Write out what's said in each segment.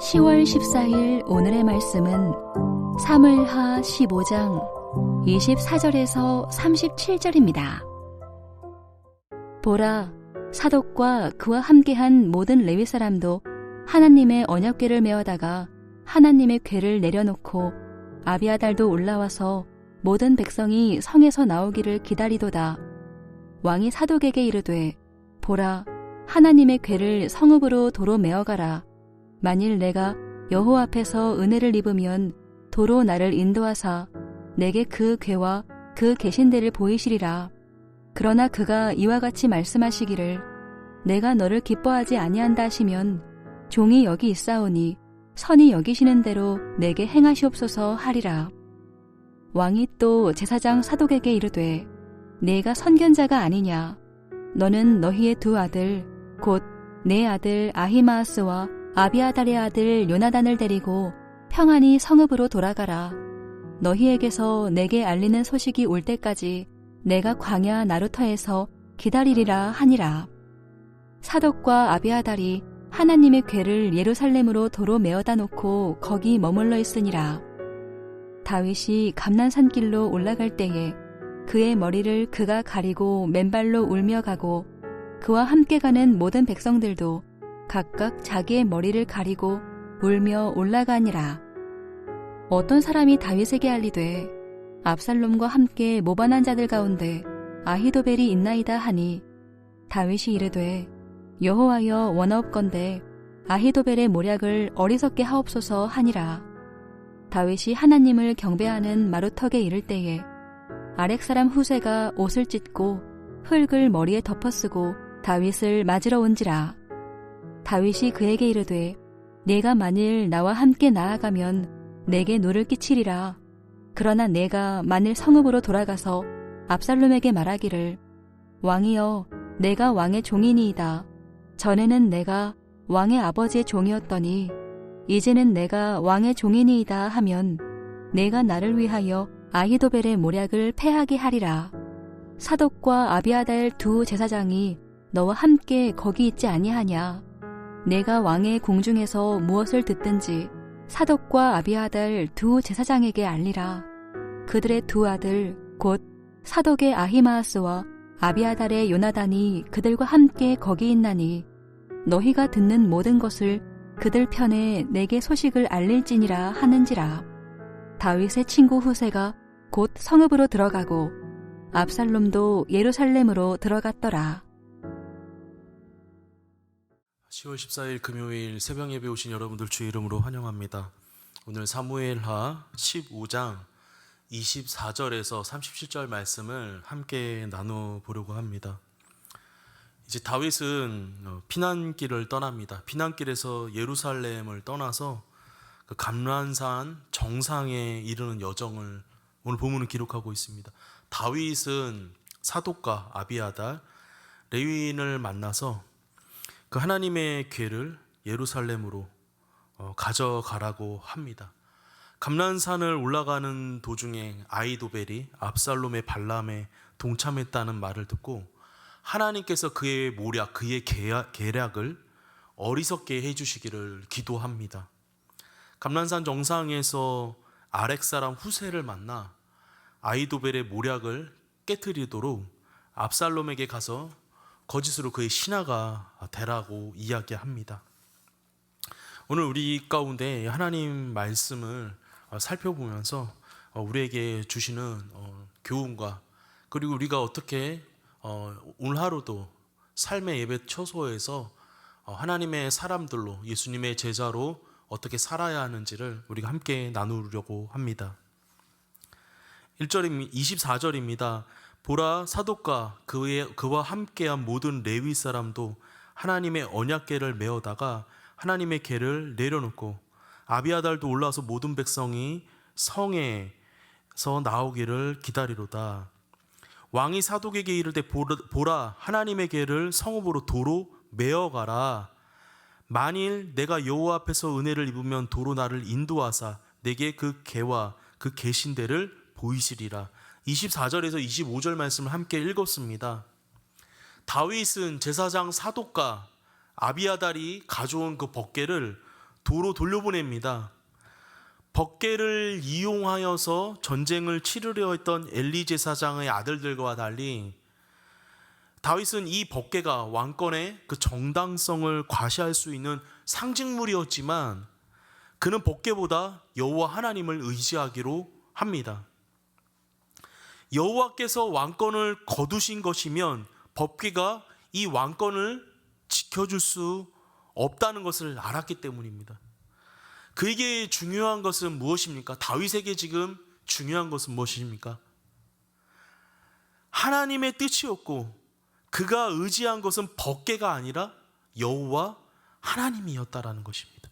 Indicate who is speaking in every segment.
Speaker 1: 10월 14일 오늘의 말씀은 사무엘하 15장 24절에서 37절입니다. 보라, 사독과 그와 함께한 모든 레위 사람도 하나님의 언약궤를 메어다가 하나님의 궤를 내려놓고 아비아달도 올라와서 모든 백성이 성에서 나오기를 기다리도다. 왕이 사독에게 이르되, 보라, 하나님의 궤를 성읍으로 도로 메어가라. 만일 내가 여호와 앞에서 은혜를 입으면 도로 나를 인도하사 내게 그 궤와 그 계신대를 보이시리라. 그러나 그가 이와 같이 말씀하시기를, 내가 너를 기뻐하지 아니한다 하시면 종이 여기 있사오니 선이 여기시는 대로 내게 행하시옵소서 하리라. 왕이 또 제사장 사독에게 이르되, 네가 선견자가 아니냐? 너는 너희의 두 아들 곧 내 아들 아히마아스와 아비아달의 아들 요나단을 데리고 평안히 성읍으로 돌아가라. 너희에게서 내게 알리는 소식이 올 때까지 내가 광야 나루터에서 기다리리라 하니라. 사독과 아비아달이 하나님의 궤를 예루살렘으로 도로 메어다 놓고 거기 머물러 있으니라. 다윗이 감난산길로 올라갈 때에 그의 머리를 그가 가리고 맨발로 울며 가고 그와 함께 가는 모든 백성들도 각각 자기의 머리를 가리고 울며 올라가니라. 어떤 사람이 다윗에게 알리되, 압살롬과 함께 모반한 자들 가운데 아히도벨이 있나이다 하니, 다윗이 이르되, 여호와여 원하옵건대 아히도벨의 모략을 어리석게 하옵소서 하니라. 다윗이 하나님을 경배하는 마루턱에 이를 때에 아렉 사람 후세가 옷을 찢고 흙을 머리에 덮어쓰고 다윗을 맞으러 온지라. 다윗이 그에게 이르되, 네가 만일 나와 함께 나아가면 내게 노를 끼치리라. 그러나 내가 만일 성읍으로 돌아가서 압살롬에게 말하기를, 왕이여, 내가 왕의 종이니이다. 전에는 내가 왕의 아버지의 종이었더니 이제는 내가 왕의 종이니이다 하면 내가 나를 위하여 아히도벨의 모략을 패하게 하리라. 사독과 아비아달 두 제사장이 너와 함께 거기 있지 아니하냐? 내가 왕의 궁중에서 무엇을 듣든지 사독과 아비아달 두 제사장에게 알리라. 그들의 두 아들 곧 사독의 아히마아스와 아비아달의 요나단이 그들과 함께 거기 있나니 너희가 듣는 모든 것을 그들 편에 내게 소식을 알릴지니라 하는지라. 다윗의 친구 후세가 곧 성읍으로 들어가고 압살롬도 예루살렘으로 들어갔더라.
Speaker 2: 10월 14일 금요일 새벽 예배 오신 여러분들 주의 이름으로 환영합니다. 오늘 사무엘하 15장 24절에서 37절 말씀을 함께 나눠보려고 합니다. 이제 다윗은 피난길을 떠납니다. 피난길에서 예루살렘을 떠나서 그 감란산 정상에 이르는 여정을 오늘 본문은 기록하고 있습니다. 다윗은 사독과 아비아달, 레위인을 만나서 그 하나님의 궤를 예루살렘으로 가져가라고 합니다. 감난산을 올라가는 도중에 아히도벨이 압살롬의 반람에 동참했다는 말을 듣고 하나님께서 그의 모략, 그의 계략을 어리석게 해주시기를 기도합니다. 감난산 정상에서 아렉 사람 후세를 만나 아히도벨의 모략을 깨트리도록 압살롬에게 가서 거짓으로 그의 신하가 되라고 이야기합니다. 오늘 우리 가운데 하나님 말씀을 살펴보면서 우리에게 주시는 교훈과 그리고 우리가 어떻게 오늘 하루도 삶의 예배 처소에서 하나님의 사람들로 예수님의 제자로 어떻게 살아야 하는지를 우리가 함께 나누려고 합니다. 24절입니다. 보라, 사독과 그와 함께한 모든 레위 사람도 하나님의 언약궤를 메어다가 하나님의 궤를 내려놓고 아비아달도 올라와서 모든 백성이 성에서 나오기를 기다리로다. 왕이 사독에게 이르되, 보라, 하나님의 궤를 성읍으로 도로 메어가라. 만일 내가 여호와 앞에서 은혜를 입으면 도로 나를 인도하사 내게 그 궤와 그 계신대를 보이시리라. 24절에서 25절 말씀을 함께 읽었습니다. 다윗은 제사장 사독과 아비아달이 가져온 그 법궤를 도로 돌려보냅니다. 법궤를 이용하여서 전쟁을 치르려 했던 엘리 제사장의 아들들과 달리 다윗은 이 법궤가 왕권의 그 정당성을 과시할 수 있는 상징물이었지만 그는 법궤보다 여호와 하나님을 의지하기로 합니다. 여호와께서 왕권을 거두신 것이면 법궤가 이 왕권을 지켜줄 수 없다는 것을 알았기 때문입니다. 그에게 중요한 것은 무엇입니까? 다윗에게 지금 중요한 것은 무엇입니까? 하나님의 뜻이었고 그가 의지한 것은 법궤가 아니라 여호와 하나님이었다라는 것입니다.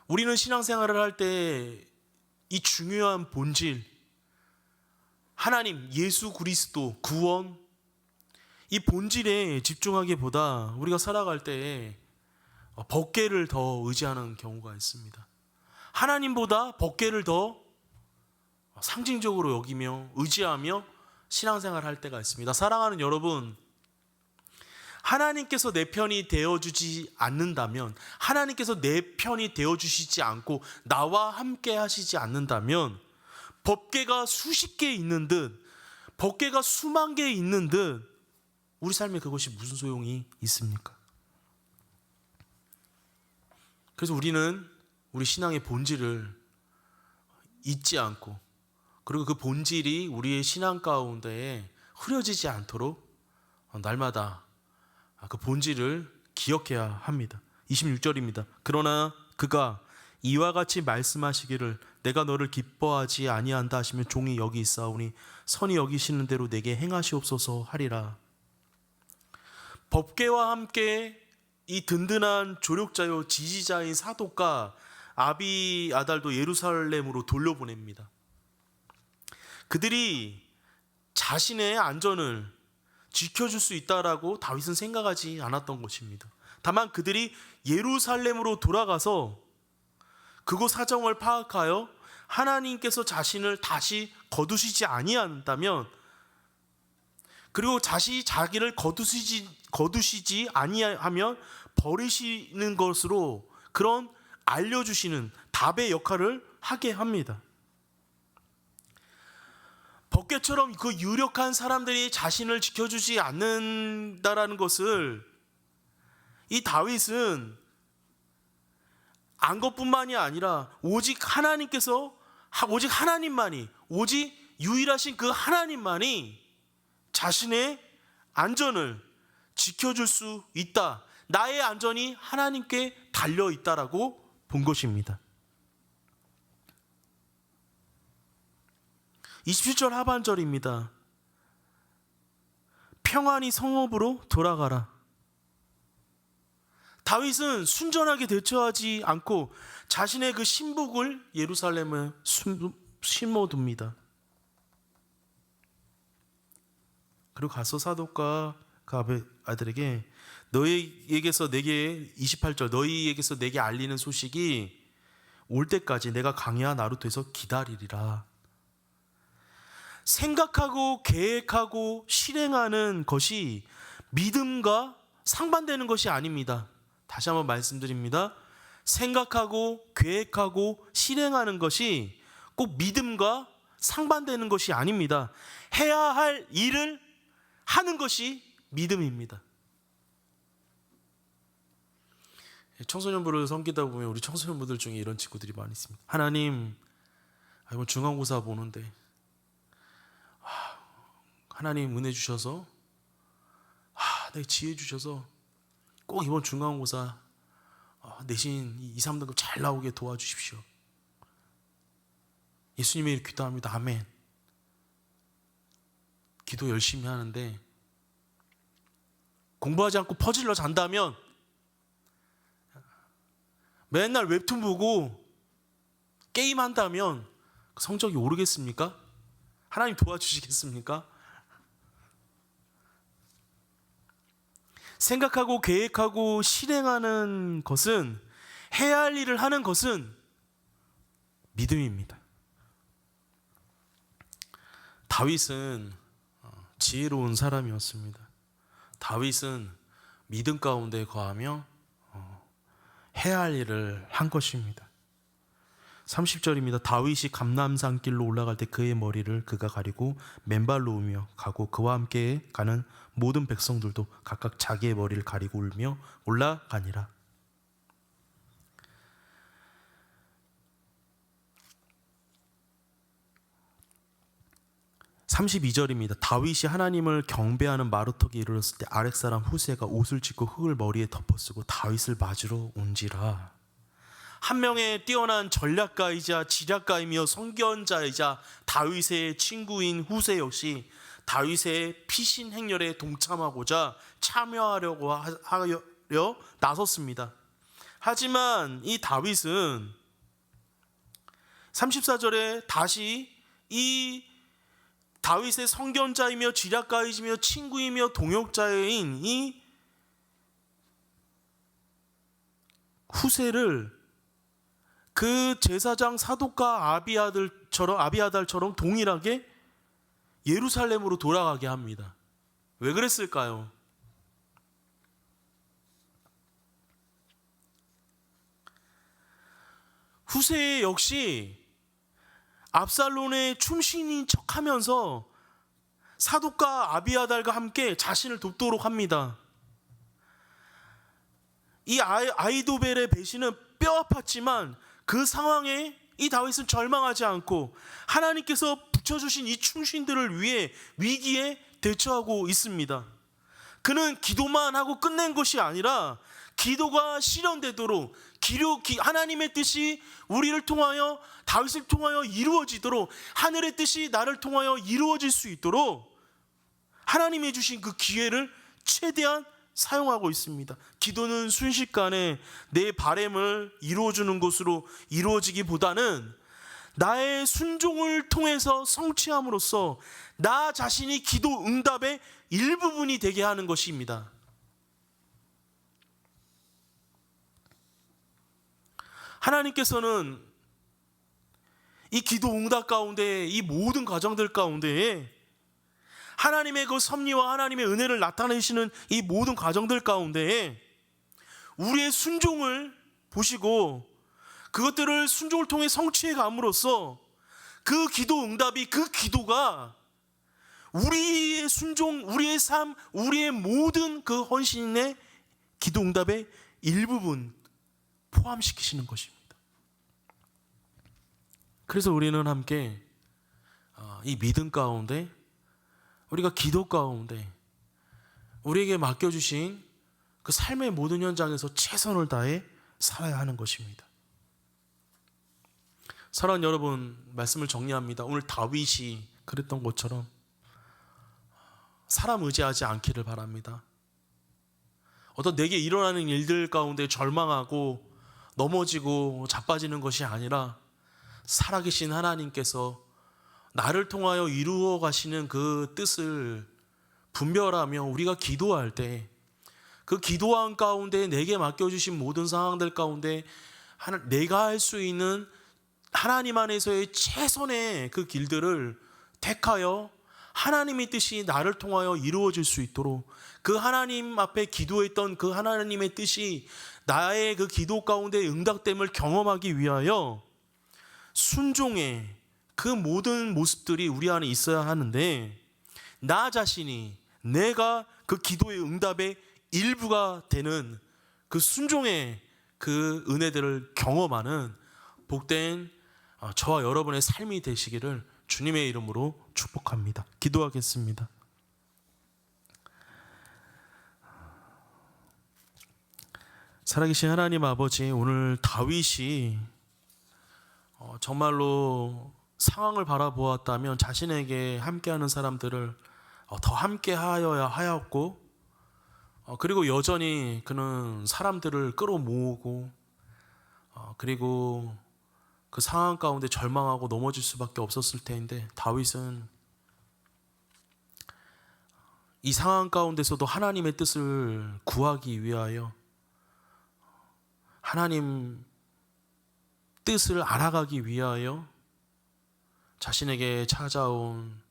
Speaker 2: 우리는 신앙생활을 할 때 이 중요한 본질, 하나님, 예수 그리스도, 구원, 이 본질에 집중하기보다 우리가 살아갈 때 법궤를 더 의지하는 경우가 있습니다. 하나님보다 법궤를 더 상징적으로 여기며 의지하며 신앙생활을 할 때가 있습니다. 사랑하는 여러분, 하나님께서 내 편이 되어주지 않는다면, 하나님께서 내 편이 되어주시지 않고 나와 함께 하시지 않는다면 법궤가 수십 개 있는 듯, 법궤가 수만 개 있는 듯 우리 삶에 그것이 무슨 소용이 있습니까? 그래서 우리는 우리 신앙의 본질을 잊지 않고, 그리고 그 본질이 우리의 신앙 가운데에 흐려지지 않도록 날마다 그 본질을 기억해야 합니다. 26절입니다. 그러나 그가 이와 같이 말씀하시기를 내가 너를 기뻐하지 아니한다 하시면 종이 여기 있사오니 선히 여기시는 대로 내게 행하시옵소서 하리라. 법궤와 함께 이 든든한 조력자요 지지자인 사독과 아비아달도 예루살렘으로 돌려보냅니다. 그들이 자신의 안전을 지켜줄 수 있다라고 다윗은 생각하지 않았던 것입니다. 다만 그들이 예루살렘으로 돌아가서 그곳 사정을 파악하여 하나님께서 자신을 다시 거두시지 아니한다면, 그리고 자기를 거두시지 아니하면 버리시는 것으로 그런 알려주시는 답의 역할을 하게 합니다. 법궤처럼 그 유력한 사람들이 자신을 지켜주지 않는다라는 것을 이 다윗은 안 것뿐만이 아니라 오직 하나님만이, 오직 유일하신 그 하나님만이 자신의 안전을 지켜줄 수 있다. 나의 안전이 하나님께 달려 있다라고 본 것입니다. 27절 하반절입니다. 평안히 성읍으로 돌아가라. 다윗은 순전하게 대처하지 않고 자신의 그 신복을 예루살렘에 심어둡니다. 그리고 가서 사독과 그 아들에게 너희에게서 내게, 28절, 너희에게서 내게 알리는 소식이 올 때까지 내가 강야 나루토에서 기다리리라. 생각하고 계획하고 실행하는 것이 믿음과 상반되는 것이 아닙니다. 다시 한번 말씀드립니다. 생각하고 계획하고 실행하는 것이 꼭 믿음과 상반되는 것이 아닙니다. 해야 할 일을 하는 것이 믿음입니다. 청소년부를 섬기다 보면 우리 청소년부들 중에 이런 친구들이 많이 있습니다. 하나님, 이번 중간고사 보는데 하나님 은혜 주셔서, 내게 지혜 주셔서 꼭 이번 중간고사 내신 2, 3등급 잘 나오게 도와주십시오. 예수님의 이름으로 기도합니다. 아멘. 기도 열심히 하는데 공부하지 않고 퍼즐러 잔다면, 맨날 웹툰 보고 게임한다면 성적이 오르겠습니까? 하나님 도와주시겠습니까? 생각하고 계획하고 실행하는 것은, 해야 할 일을 하는 것은 믿음입니다. 다윗은 지혜로운 사람이었습니다. 다윗은 믿음 가운데 거하며 해야 할 일을 한 것입니다. 30절입니다. 다윗이 감람산 길로 올라갈 때 그의 머리를 그가 가리고 맨발로 울며 가고 그와 함께 가는 모든 백성들도 각각 자기의 머리를 가리고 울며 올라가니라. 32절입니다. 다윗이 하나님을 경배하는 마루턱에 이르렀을 때 아랫사람 후세가 옷을 찢고 흙을 머리에 덮어쓰고 다윗을 맞으러 온지라. 한 명의 뛰어난 전략가이자 지략가이며 선견자이자 다윗의 친구인 후세 역시 다윗의 피신 행렬에 동참하고자 참여하려고 하려 나섰습니다. 하지만 이 다윗은 34절에 다시 이 다윗의 선견자이며 지략가이며 친구이며 동역자인 이 후세를 그 제사장 사독과 아비아달처럼 동일하게 예루살렘으로 돌아가게 합니다. 왜 그랬을까요? 후세 역시 압살롬의 충신인 척하면서 사독과 아비아달과 함께 자신을 돕도록 합니다. 이 아이도벨의 배신은 뼈아팠지만 그 상황에 이 다윗은 절망하지 않고 하나님께서 붙여주신 이 충신들을 위해 위기에 대처하고 있습니다. 그는 기도만 하고 끝낸 것이 아니라 기도가 실현되도록 하나님의 뜻이 우리를 통하여 다윗을 통하여 이루어지도록 하늘의 뜻이 나를 통하여 이루어질 수 있도록 하나님이 주신 그 기회를 최대한 사용하고 있습니다. 기도는 순식간에 내 바람을 이루어주는 것으로 이루어지기보다는 나의 순종을 통해서 성취함으로써 나 자신이 기도 응답의 일부분이 되게 하는 것입니다. 하나님께서는 이 기도 응답 가운데 이 모든 과정들 가운데에 하나님의 그 섭리와 하나님의 은혜를 나타내시는 이 모든 과정들 가운데에 우리의 순종을 보시고 그것들을 순종을 통해 성취해 감으로써 그 기도 응답이 그 기도가 우리의 순종, 우리의 삶, 우리의 모든 그 헌신의 기도 응답의 일부분 포함시키시는 것입니다. 그래서 우리는 함께 이 믿음 가운데 우리가 기도 가운데 우리에게 맡겨주신 그 삶의 모든 현장에서 최선을 다해 살아야 하는 것입니다. 사랑하는 여러분, 말씀을 정리합니다. 오늘 다윗이 그랬던 것처럼 사람 의지하지 않기를 바랍니다. 어떤 내게 일어나는 일들 가운데 절망하고 넘어지고 자빠지는 것이 아니라 살아계신 하나님께서 나를 통하여 이루어 가시는 그 뜻을 분별하며 우리가 기도할 때 그 기도한 가운데 내게 맡겨주신 모든 상황들 가운데 내가 할 수 있는 하나님 안에서의 최선의 그 길들을 택하여 하나님의 뜻이 나를 통하여 이루어질 수 있도록 그 하나님 앞에 기도했던 그 하나님의 뜻이 나의 그 기도 가운데 응답됨을 경험하기 위하여 순종의 그 모든 모습들이 우리 안에 있어야 하는데 나 자신이 내가 그 기도의 응답의 일부가 되는 그 순종의 그 은혜들을 경험하는 복된 저와 여러분의 삶이 되시기를 주님의 이름으로 축복합니다. 기도하겠습니다. 살아계신 하나님 아버지, 오늘 다윗이 정말로 상황을 바라보았다면 자신에게 함께하는 사람들을 더 함께하여야 하였고 그리고 여전히 그는 사람들을 끌어모으고 그리고 그 상황 가운데 절망하고 넘어질 수밖에 없었을 텐데 다윗은 이 상황 가운데서도 하나님의 뜻을 구하기 위하여 하나님 뜻을 알아가기 위하여 자신에게 찾아온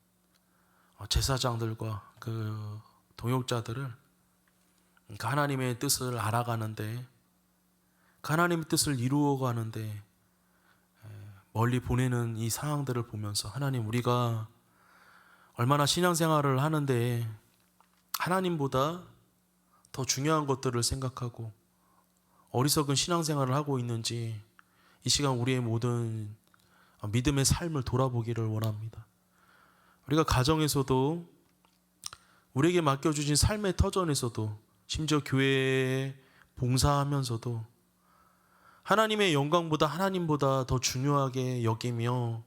Speaker 2: 제사장들과 그 동역자들을 그 하나님의 뜻을 알아가는데 하나님의 뜻을 이루어가는데 멀리 보내는 이 상황들을 보면서 하나님, 우리가 얼마나 신앙생활을 하는데 하나님보다 더 중요한 것들을 생각하고 어리석은 신앙생활을 하고 있는지 이 시간 우리의 모든 믿음의 삶을 돌아보기를 원합니다. 우리가 가정에서도, 우리에게 맡겨주신 삶의 터전에서도, 심지어 교회에 봉사하면서도 하나님의 영광보다, 하나님보다 더 중요하게 여기며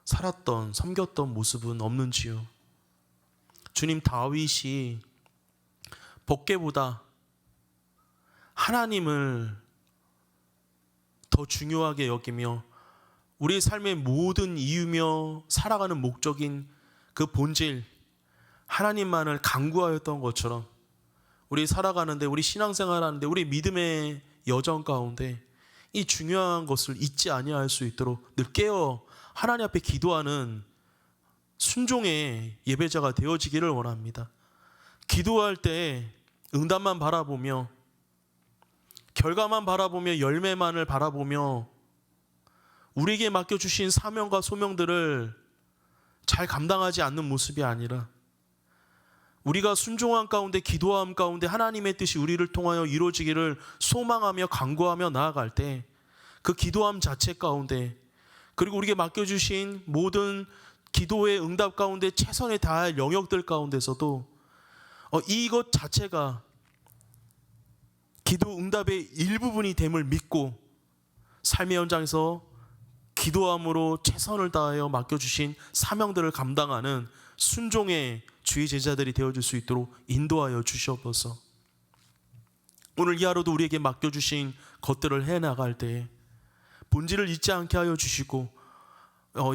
Speaker 2: 살았던, 섬겼던 모습은 없는지요? 주님, 다윗이 법궤보다 하나님을 더 중요하게 여기며 우리의 삶의 모든 이유며 살아가는 목적인 그 본질, 하나님만을 간구하였던 것처럼 우리 살아가는데, 우리 신앙생활하는데, 우리 믿음의 여정 가운데 이 중요한 것을 잊지 아니할 수 있도록 늘 깨어 하나님 앞에 기도하는 순종의 예배자가 되어지기를 원합니다. 기도할 때 응답만 바라보며, 결과만 바라보며, 열매만을 바라보며 우리에게 맡겨주신 사명과 소명들을 잘 감당하지 않는 모습이 아니라, 우리가 순종함 가운데, 기도함 가운데 하나님의 뜻이 우리를 통하여 이루어지기를 소망하며 간구하며 나아갈 때 그 기도함 자체 가운데, 그리고 우리에게 맡겨주신 모든 기도의 응답 가운데 최선을 다할 영역들 가운데서도 이것 자체가 기도 응답의 일부분이 됨을 믿고 삶의 현장에서 기도함으로 최선을 다하여 맡겨주신 사명들을 감당하는 순종의 주의 제자들이 되어줄 수 있도록 인도하여 주시옵소서. 오늘 이 하루도 우리에게 맡겨주신 것들을 해나갈 때에 본질을 잊지 않게 하여 주시고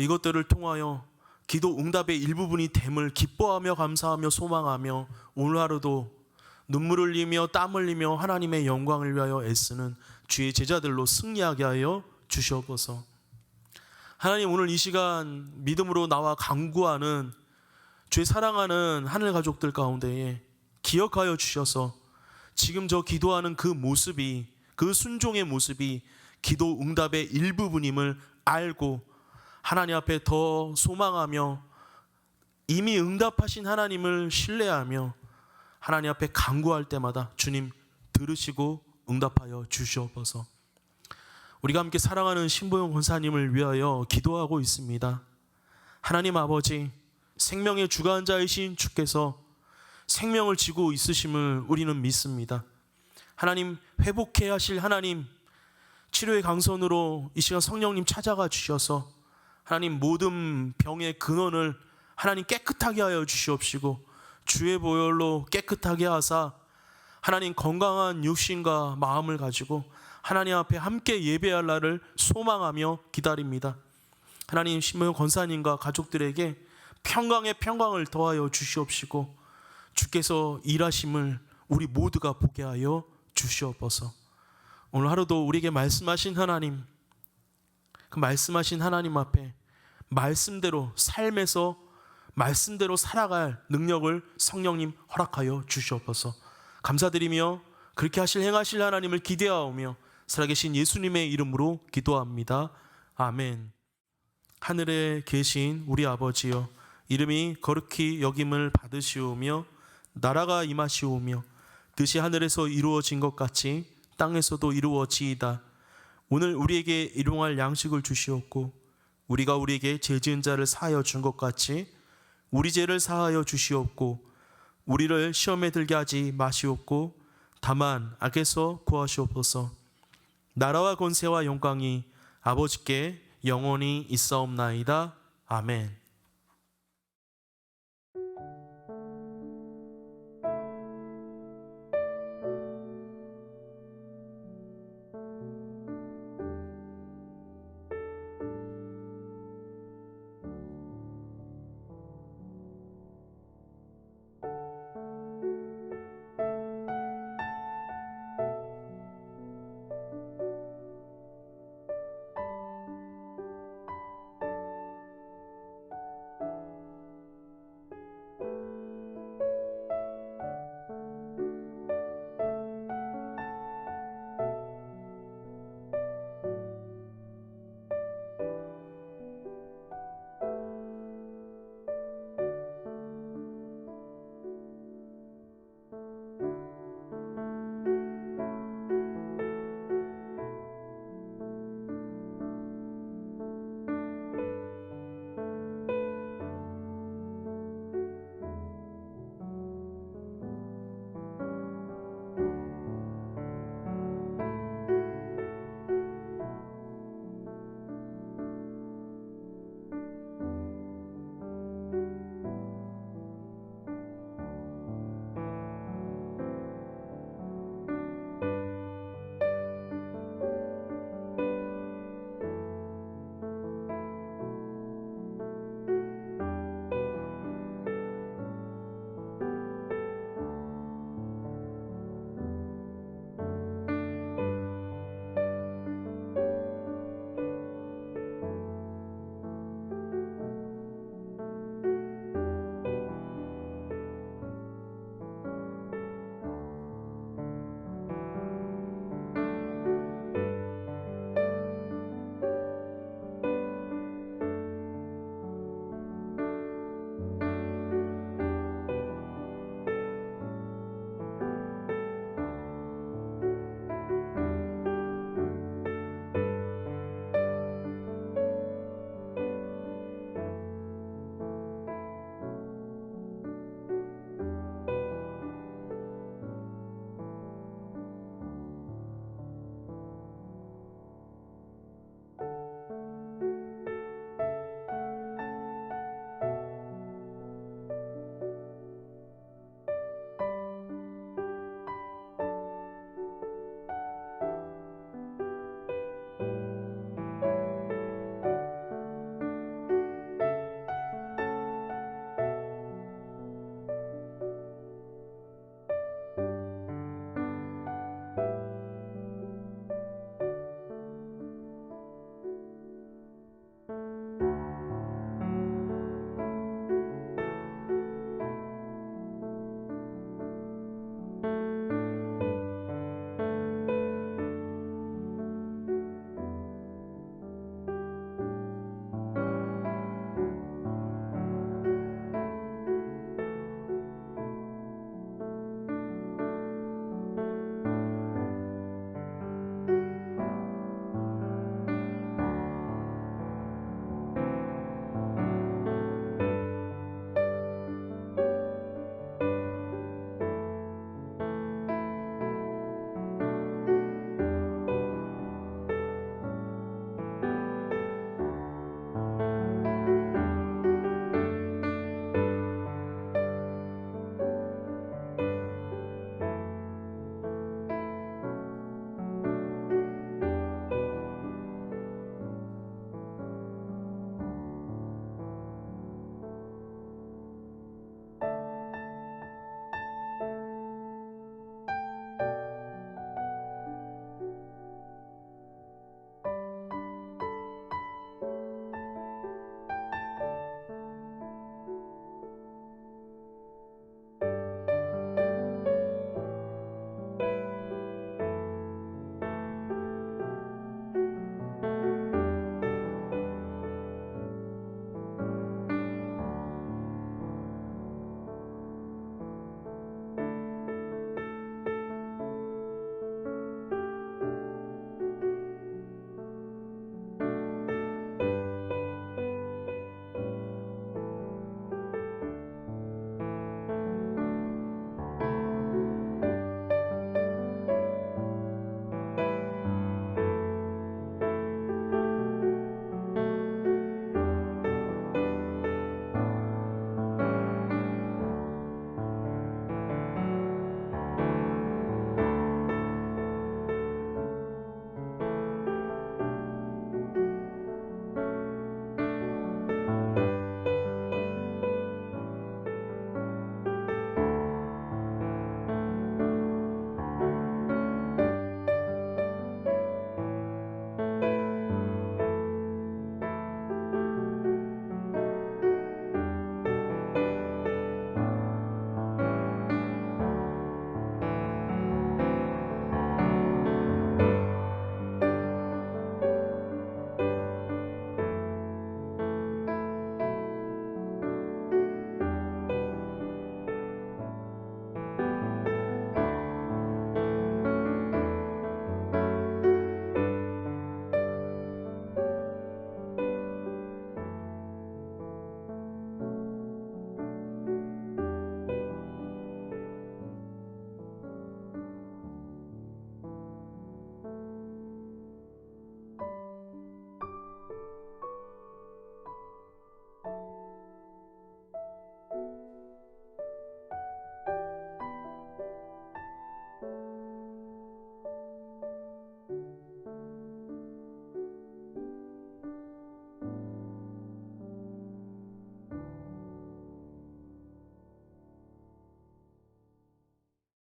Speaker 2: 이것들을 통하여 기도 응답의 일부분이 됨을 기뻐하며 감사하며 소망하며 오늘 하루도 눈물 흘리며 땀 흘리며 하나님의 영광을 위하여 애쓰는 주의 제자들로 승리하게 하여 주시옵소서. 하나님, 오늘 이 시간 믿음으로 나와 간구하는 주의 사랑하는 하늘 가족들 가운데에 기억하여 주셔서 지금 저 기도하는 그 모습이, 그 순종의 모습이 기도 응답의 일부분임을 알고 하나님 앞에 더 소망하며 이미 응답하신 하나님을 신뢰하며 하나님 앞에 간구할 때마다 주님 들으시고 응답하여 주시옵소서. 우리가 함께 사랑하는 신보영 권사님을 위하여 기도하고 있습니다. 하나님 아버지, 생명의 주관자이신 주께서 생명을 지고 있으심을 우리는 믿습니다. 하나님, 회복해야 하실 하나님, 치료의 강선으로 이 시간 성령님 찾아가 주셔서 하나님 모든 병의 근원을 하나님 깨끗하게 하여 주시옵시고 주의 보혈로 깨끗하게 하사 하나님 건강한 육신과 마음을 가지고 하나님 앞에 함께 예배할 날을 소망하며 기다립니다. 하나님, 신보영 권사님과 가족들에게 평강의 평강을 더하여 주시옵시고 주께서 일하심을 우리 모두가 보게 하여 주시옵소서. 오늘 하루도 우리에게 말씀하신 하나님, 그 말씀하신 하나님 앞에 말씀대로 삶에서 말씀대로 살아갈 능력을 성령님 허락하여 주시옵소서. 감사드리며 그렇게 행하실 하나님을 기대하오며 살아계신 예수님의 이름으로 기도합니다. 아멘. 하늘에 계신 우리 아버지여, 이름이 거룩히 여김을 받으시오며 나라가 임하시오며 뜻이 하늘에서 이루어진 것 같이 땅에서도 이루어지이다. 오늘 우리에게 일용할 양식을 주시옵고 우리가 우리에게 죄 지은 자를 사하여 준 것 같이 우리 죄를 사하여 주시옵고 우리를 시험에 들게 하지 마시옵고 다만 악에서 구하시옵소서. 나라와 권세와 영광이 아버지께 영원히 있사옵나이다. 아멘.